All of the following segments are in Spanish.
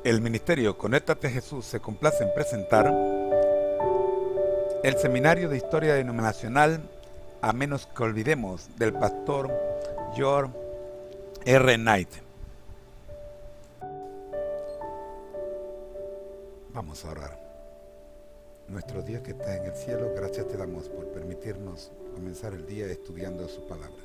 El Ministerio Conéctate Jesús se complace en presentar el Seminario de Historia Denominacional A menos que olvidemos del pastor George R. Knight. Vamos a orar. Nuestro Dios que está en el cielo, gracias te damos por permitirnos comenzar el día estudiando su palabra.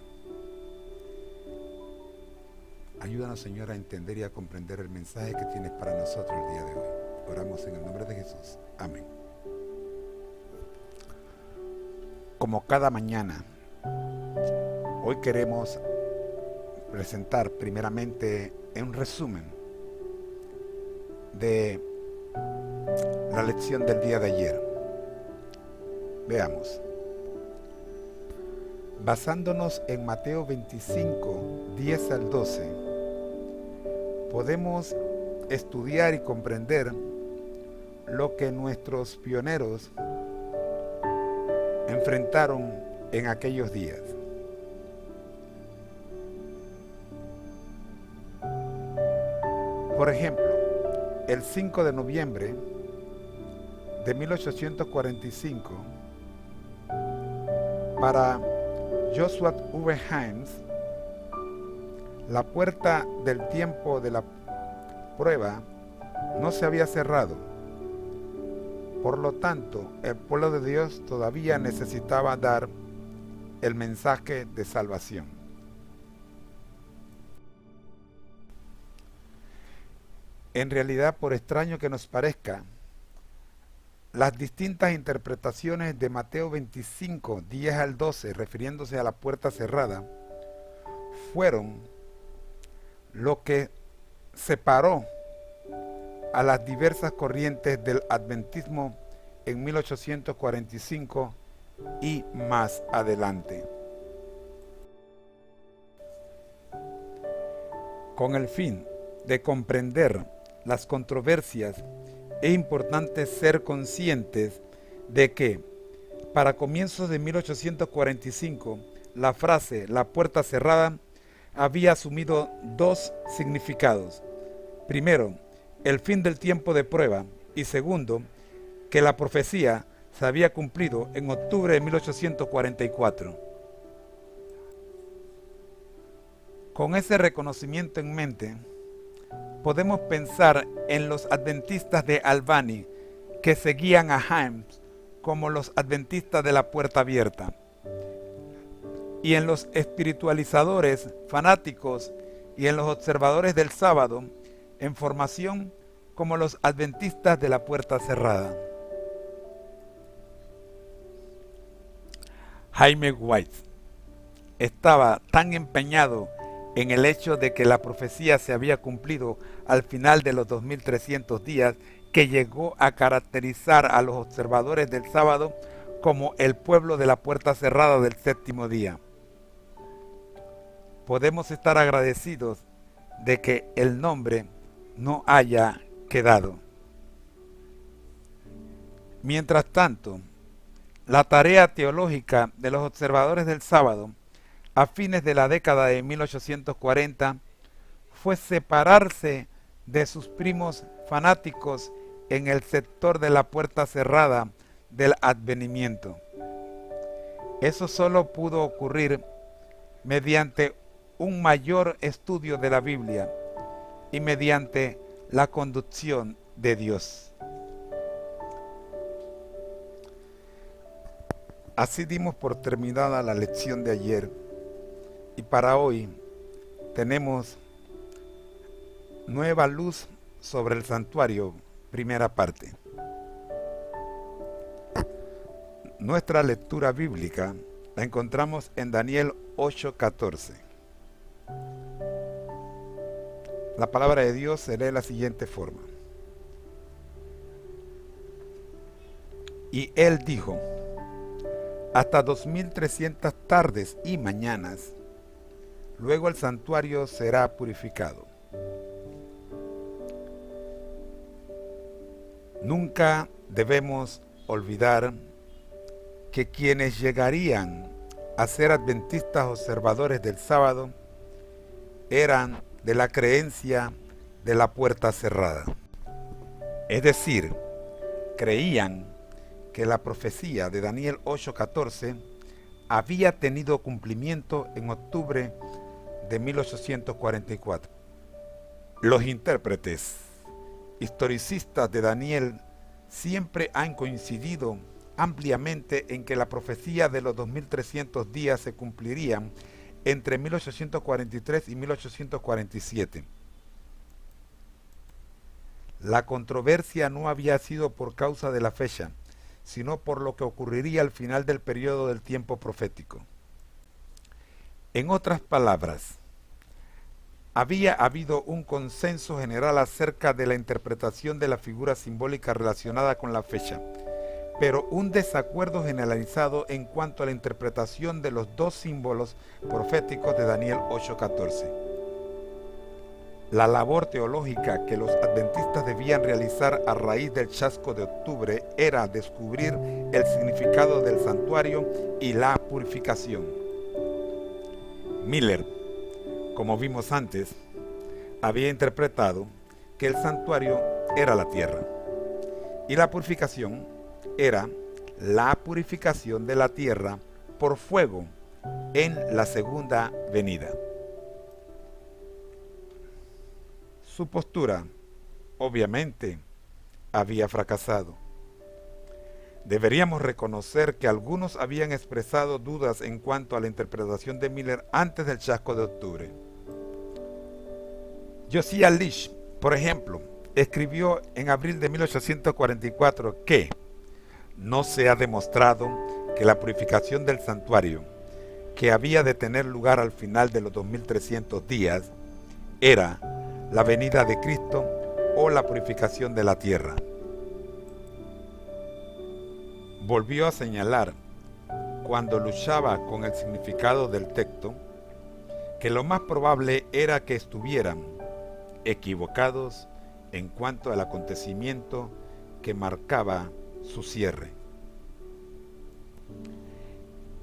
Ayúdanos, Señor, a entender y a comprender el mensaje que tienes para nosotros el día de hoy. Oramos en el nombre de Jesús. Amén. Como cada mañana, hoy queremos presentar primeramente un resumen de la lección del día de ayer. Veamos. Basándonos en Mateo 25, 10 al 12, podemos estudiar y comprender lo que nuestros pioneros enfrentaron en aquellos días. Por ejemplo, el 5 de noviembre de 1845, para Joshua V. Himes, la puerta del tiempo de la prueba no se había cerrado. Por lo tanto, el pueblo de Dios todavía necesitaba dar el mensaje de salvación. En realidad, por extraño que nos parezca, las distintas interpretaciones de Mateo 25, 10 al 12, refiriéndose a la puerta cerrada, fueron lo que separó a las diversas corrientes del adventismo en 1845 y más adelante. Con el fin de comprender las controversias, es importante ser conscientes de que para comienzos de 1845 la frase "la puerta cerrada" había asumido dos significados. Primero, el fin del tiempo de prueba, y segundo, que la profecía se había cumplido en octubre de 1844. Con ese reconocimiento en mente, podemos pensar en los adventistas de Albany que seguían a Himes como los adventistas de la puerta abierta, y en los espiritualizadores fanáticos y en los observadores del sábado en formación como los adventistas de la puerta cerrada. Jaime White estaba tan empeñado en el hecho de que la profecía se había cumplido al final de los 2300 días que llegó a caracterizar a los observadores del sábado como el pueblo de la puerta cerrada del séptimo día. Podemos estar agradecidos de que el nombre no haya quedado. Mientras tanto, la tarea teológica de los observadores del sábado a fines de la década de 1840 fue separarse de sus primos fanáticos en el sector de la puerta cerrada del advenimiento. Eso solo pudo ocurrir mediante un mayor estudio de la Biblia y mediante la conducción de Dios. Así dimos por terminada la lección de ayer, y para hoy tenemos nueva luz sobre el santuario, primera parte. Nuestra lectura bíblica la encontramos en Daniel 8:14. La palabra de Dios se lee de la siguiente forma. Y él dijo: hasta 2300 tardes y mañanas, luego el santuario será purificado. Nunca debemos olvidar que quienes llegarían a ser adventistas observadores del sábado eran de la creencia de la puerta cerrada. Es decir, creían que la profecía de Daniel 8:14 había tenido cumplimiento en octubre de 1844. Los intérpretes historicistas de Daniel siempre han coincidido ampliamente en que la profecía de los 2300 días se cumplirían entre 1843 y 1847. La controversia no había sido por causa de la fecha, sino por lo que ocurriría al final del periodo del tiempo profético. En otras palabras, había habido un consenso general acerca de la interpretación de la figura simbólica relacionada con la fecha, pero un desacuerdo generalizado en cuanto a la interpretación de los dos símbolos proféticos de Daniel 8:14. La labor teológica que los adventistas debían realizar a raíz del chasco de octubre era descubrir el significado del santuario y la purificación. Miller, como vimos antes, había interpretado que el santuario era la tierra y la purificación era la purificación de la tierra por fuego en la segunda venida. Su postura, obviamente, había fracasado. Deberíamos reconocer que algunos habían expresado dudas en cuanto a la interpretación de Miller antes del chasco de octubre. Josiah Leach, por ejemplo, escribió en abril de 1844 que no se ha demostrado que la purificación del santuario, que había de tener lugar al final de los 2300 días, era la venida de Cristo o la purificación de la tierra. Volvió a señalar, cuando luchaba con el significado del texto, que lo más probable era que estuvieran equivocados en cuanto al acontecimiento que marcaba su cierre.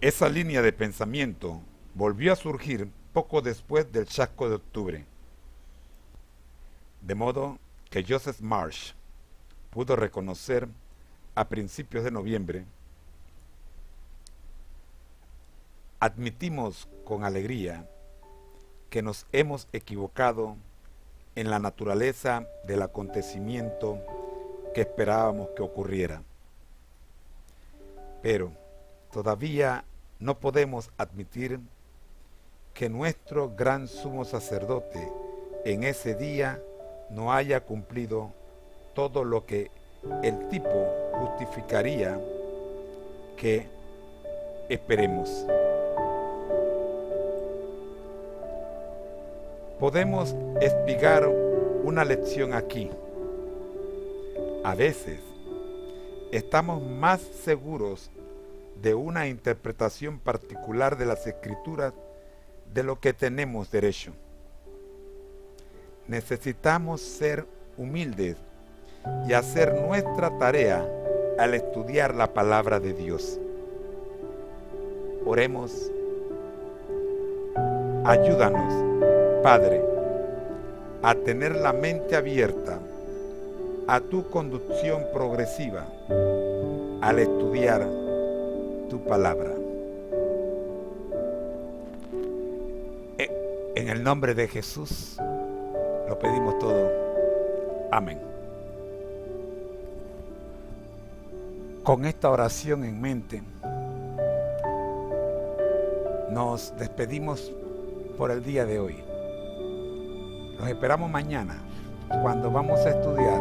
Esa línea de pensamiento volvió a surgir poco después del chasco de octubre, de modo que Joseph Marsh pudo reconocer a principios de noviembre: admitimos con alegría que nos hemos equivocado en la naturaleza del acontecimiento que esperábamos que ocurriera, pero todavía no podemos admitir que nuestro gran sumo sacerdote en ese día no haya cumplido todo lo que el tipo justificaría que esperemos. Podemos espigar una lección aquí. A veces estamos más seguros de una interpretación particular de las Escrituras de lo que tenemos derecho. Necesitamos ser humildes y hacer nuestra tarea al estudiar la palabra de Dios. Oremos. Ayúdanos, Padre, a tener la mente abierta a tu conducción progresiva al estudiar tu palabra. En el nombre de Jesús lo pedimos todo. Amén. Con esta oración en mente, nos despedimos por el día de hoy. Los esperamos mañana, cuando vamos a estudiar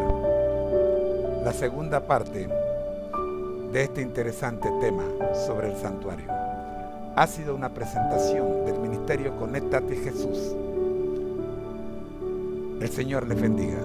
la segunda parte de este interesante tema sobre el santuario. Ha sido una presentación del Ministerio Conéctate Jesús. El Señor les bendiga.